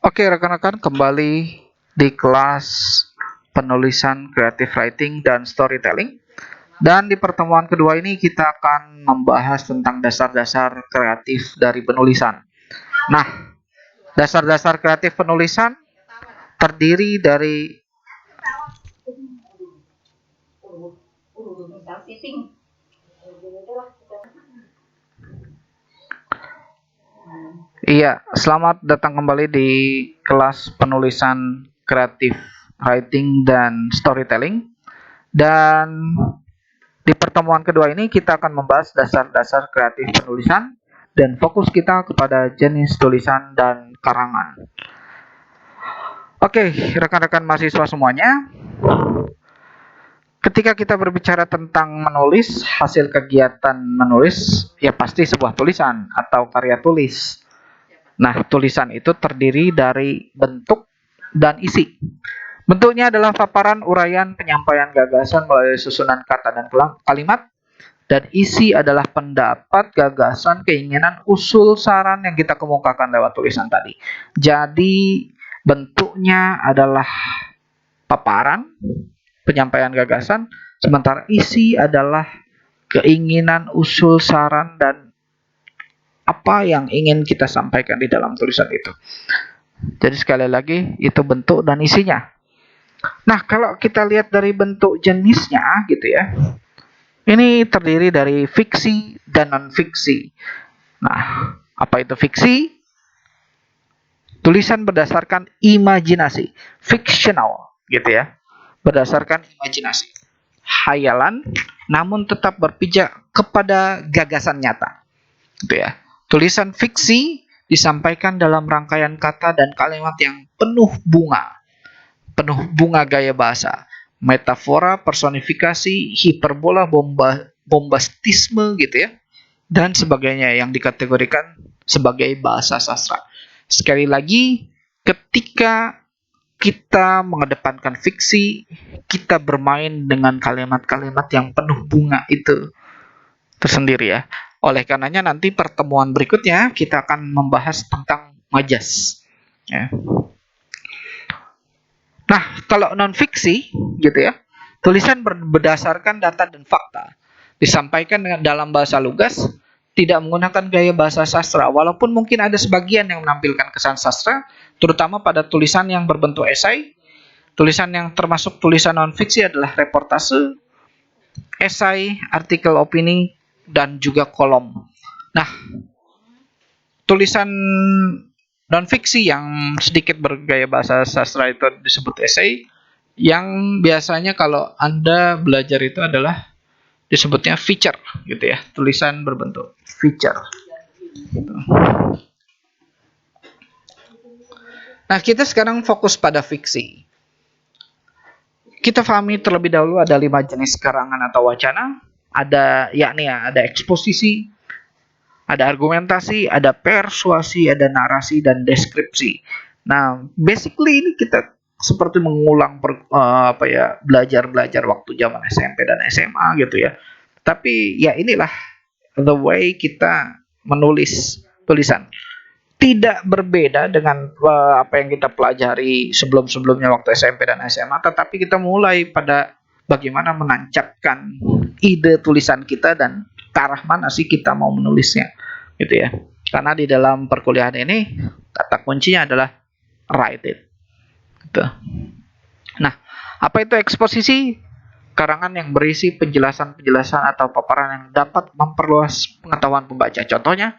Oke, rekan-rekan, kembali di kelas penulisan creative writing dan storytelling. Dan di pertemuan kedua ini kita akan membahas tentang dasar-dasar kreatif dari penulisan. Nah, dasar-dasar kreatif penulisan terdiri dari Iya, selamat datang kembali di kelas penulisan creative writing dan storytelling. Dan di pertemuan kedua ini kita akan membahas dasar-dasar kreatif penulisan dan fokus kita kepada jenis tulisan dan karangan. Oke, rekan-rekan mahasiswa semuanya, ketika kita berbicara tentang menulis, hasil kegiatan menulis ya pasti sebuah tulisan atau karya tulis. Nah, tulisan itu terdiri dari bentuk dan isi. Bentuknya adalah paparan, uraian, penyampaian gagasan melalui susunan kata dan kalimat. Dan isi adalah pendapat, gagasan, keinginan, usul, saran yang kita kemukakan lewat tulisan tadi. Jadi bentuknya adalah paparan, penyampaian gagasan, sementara isi adalah keinginan, usul, saran, dan apa yang ingin kita sampaikan di dalam tulisan itu. Jadi sekali lagi, itu bentuk dan isinya. Nah, kalau kita lihat dari bentuk jenisnya gitu ya, ini terdiri dari fiksi dan non-fiksi. Nah, apa itu fiksi? Tulisan berdasarkan imajinasi, fictional gitu ya. Berdasarkan imajinasi. Hayalan namun tetap berpijak kepada gagasan nyata. Gitu ya. Tulisan fiksi disampaikan dalam rangkaian kata dan kalimat yang penuh bunga gaya bahasa, metafora, personifikasi, hiperbola, bombastisme gitu ya, dan sebagainya yang dikategorikan sebagai bahasa sastra. Sekali lagi, ketika kita mengedepankan fiksi, kita bermain dengan kalimat-kalimat yang penuh bunga itu tersendiri ya. Oleh karenanya nanti pertemuan berikutnya kita akan membahas tentang majas. Ya. Nah, kalau non-fiksi gitu ya, tulisan berdasarkan data dan fakta, disampaikan dalam bahasa lugas, tidak menggunakan gaya bahasa sastra, walaupun mungkin ada sebagian yang menampilkan kesan sastra, terutama pada tulisan yang berbentuk esai. Tulisan yang termasuk tulisan non-fiksi adalah reportase, esai, artikel opini, dan juga kolom. Nah, tulisan non-fiksi yang sedikit bergaya bahasa sastra itu disebut esai, yang biasanya kalau Anda belajar itu adalah disebutnya feature gitu ya, tulisan berbentuk feature. Nah, kita sekarang fokus pada fiksi. Kita pahami terlebih dahulu ada 5 jenis karangan atau wacana. Ada ada eksposisi, ada argumentasi, ada persuasi, ada narasi, dan deskripsi. Nah, basically ini kita seperti mengulang belajar waktu zaman SMP dan SMA gitu ya. Tapi ya inilah the way kita menulis tulisan. Tidak berbeda dengan apa yang kita pelajari sebelum-sebelumnya waktu SMP dan SMA, tetapi kita mulai pada bagaimana menancapkan ide tulisan kita dan ke arah mana sih kita mau menulisnya gitu ya. Karena di dalam perkuliahan ini kata kuncinya adalah write it gitu. Nah, apa itu eksposisi? Karangan yang berisi penjelasan-penjelasan atau paparan yang dapat memperluas pengetahuan pembaca. Contohnya,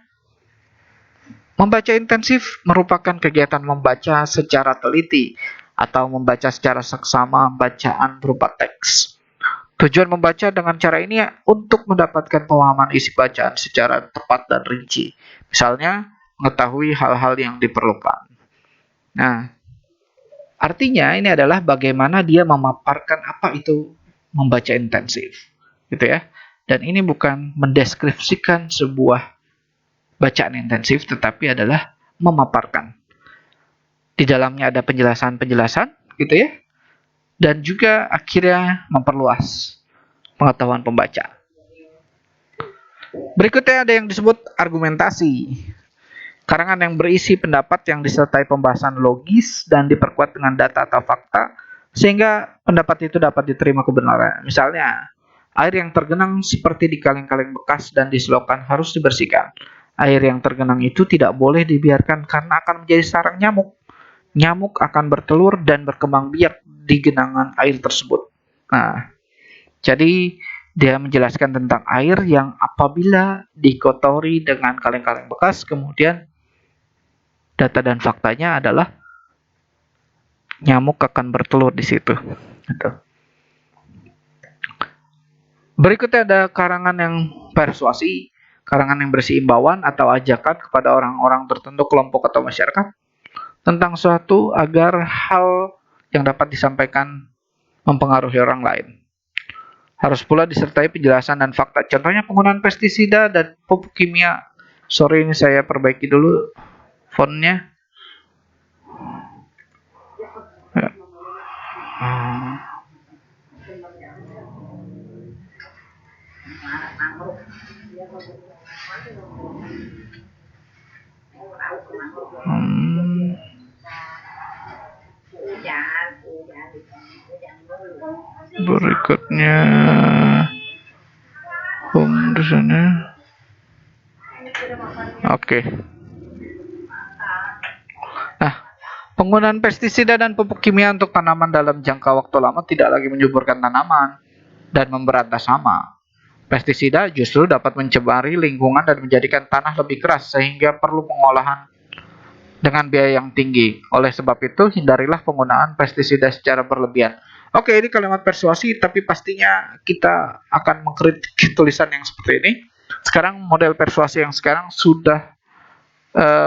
membaca intensif merupakan kegiatan membaca secara teliti atau membaca secara seksama bacaan berupa teks. Tujuan membaca dengan cara ini untuk mendapatkan pemahaman isi bacaan secara tepat dan rinci. Misalnya, mengetahui hal-hal yang diperlukan. Nah, artinya ini adalah bagaimana dia memaparkan apa itu membaca intensif. Gitu ya. Dan ini bukan mendeskripsikan sebuah bacaan intensif, tetapi adalah memaparkan. Di dalamnya ada penjelasan-penjelasan, gitu ya, dan juga akhirnya memperluas pengetahuan pembaca. Berikutnya ada yang disebut argumentasi. Karangan yang berisi pendapat yang disertai pembahasan logis dan diperkuat dengan data atau fakta, sehingga pendapat itu dapat diterima kebenaran. Misalnya, air yang tergenang seperti di kaleng-kaleng bekas dan di selokan harus dibersihkan. Air yang tergenang itu tidak boleh dibiarkan karena akan menjadi sarang nyamuk. Nyamuk akan bertelur dan berkembang biak di genangan air tersebut. Nah, jadi dia menjelaskan tentang air yang apabila dikotori dengan kaleng-kaleng bekas, kemudian data dan faktanya adalah nyamuk akan bertelur di situ. Gitu. Berikutnya ada karangan yang persuasi, karangan yang berisi imbauan atau ajakan kepada orang-orang tertentu, kelompok atau masyarakat tentang suatu agar hal yang dapat disampaikan mempengaruhi orang lain. Harus pula disertai penjelasan dan fakta. Contohnya penggunaan pestisida dan pupuk kimia. Sorry, ini saya perbaiki dulu fontnya. Ya. Hmm. Berikutnya di sana. Oke. Nah, penggunaan pestisida dan pupuk kimia untuk tanaman dalam jangka waktu lama tidak lagi menyuburkan tanaman dan memberantas hama. Pestisida justru dapat mencemari lingkungan dan menjadikan tanah lebih keras sehingga perlu pengolahan dengan biaya yang tinggi. Oleh sebab itu, hindarilah penggunaan pestisida secara berlebihan. Oke, ini kalimat persuasi, tapi pastinya kita akan mengkritik tulisan yang seperti ini. Sekarang model persuasi yang sekarang sudah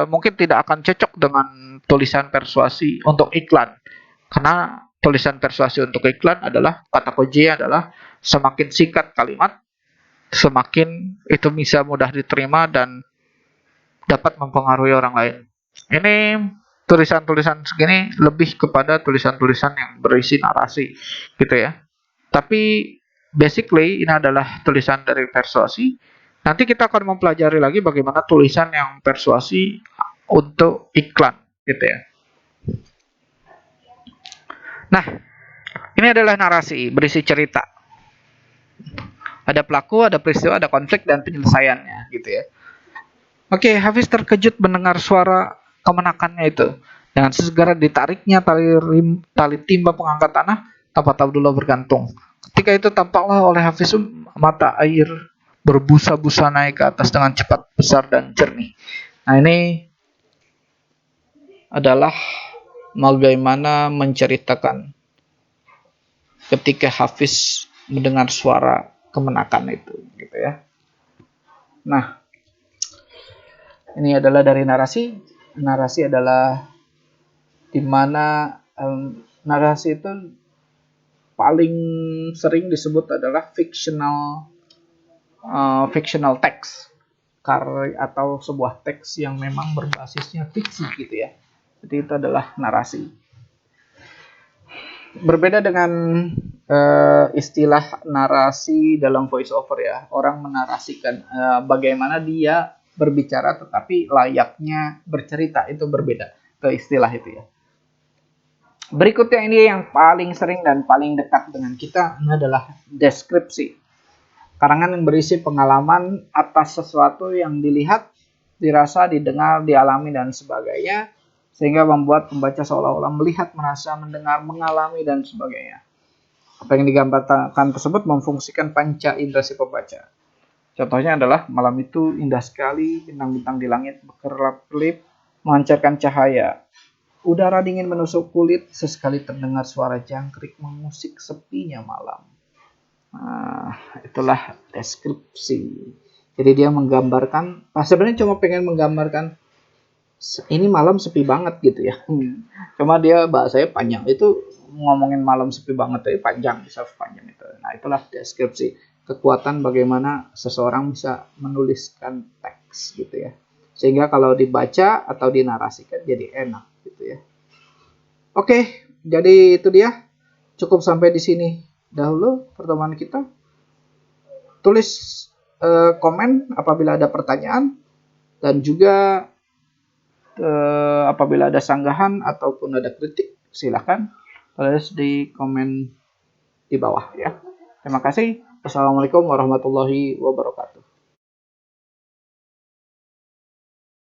mungkin tidak akan cocok dengan tulisan persuasi untuk iklan. Karena tulisan persuasi untuk iklan adalah, kata kunci adalah semakin singkat kalimat, semakin itu bisa mudah diterima dan dapat mempengaruhi orang lain. Ini tulisan-tulisan segini lebih kepada tulisan-tulisan yang berisi narasi gitu ya. Tapi basically ini adalah tulisan dari persuasi. Nanti kita akan mempelajari lagi bagaimana tulisan yang persuasi untuk iklan gitu ya. Nah, ini adalah narasi berisi cerita. Ada pelaku, ada peristiwa, ada konflik dan penyelesaiannya gitu ya. Oke, Hafiz terkejut mendengar suara kemenakannya itu. Dengan segera ditariknya tali timba pengangkat tanah, tempat Abdullah bergantung. Ketika itu tampaklah oleh Hafiz mata air berbusa-busa naik ke atas dengan cepat, besar dan jernih. Nah, ini adalah bagaimana menceritakan ketika Hafiz mendengar suara kemenakan itu, gitu ya. Nah, ini adalah dari narasi. Narasi adalah dimana narasi itu paling sering disebut adalah fictional text atau sebuah teks yang memang berbasisnya fiksi gitu ya. Jadi itu adalah narasi. Berbeda dengan istilah narasi dalam voice over ya. Orang menarasikan bagaimana dia berbicara tetapi layaknya bercerita, itu berbeda ke istilah itu ya. Berikutnya ini yang paling sering dan paling dekat dengan kita, ini adalah deskripsi. Karangan yang berisi pengalaman atas sesuatu yang dilihat, dirasa, didengar, dialami, dan sebagainya, sehingga membuat pembaca seolah-olah melihat, merasa, mendengar, mengalami, dan sebagainya. Apa yang digambarkan tersebut memfungsikan panca indera si pembaca. Contohnya adalah malam itu indah sekali, bintang-bintang di langit berkelap-kelip memancarkan cahaya. Udara dingin menusuk kulit, sesekali terdengar suara jangkrik mengusik sepinya malam. Nah, itulah deskripsi. Jadi dia menggambarkan, sebenarnya cuma pengen menggambarkan ini malam sepi banget gitu ya. Cuma dia bahasanya panjang. Itu ngomongin malam sepi banget tapi panjang, bisa panjang itu. Nah, itulah deskripsi. Kekuatan bagaimana seseorang bisa menuliskan teks gitu ya. Sehingga kalau dibaca atau dinarasikan jadi enak gitu ya. Oke, jadi itu dia. Cukup sampai di sini dahulu pertemuan kita. Tulis komen apabila ada pertanyaan dan juga Apabila ada sanggahan ataupun ada kritik, silahkan tulis di komen di bawah ya. Terima kasih. Wassalamualaikum warahmatullahi wabarakatuh.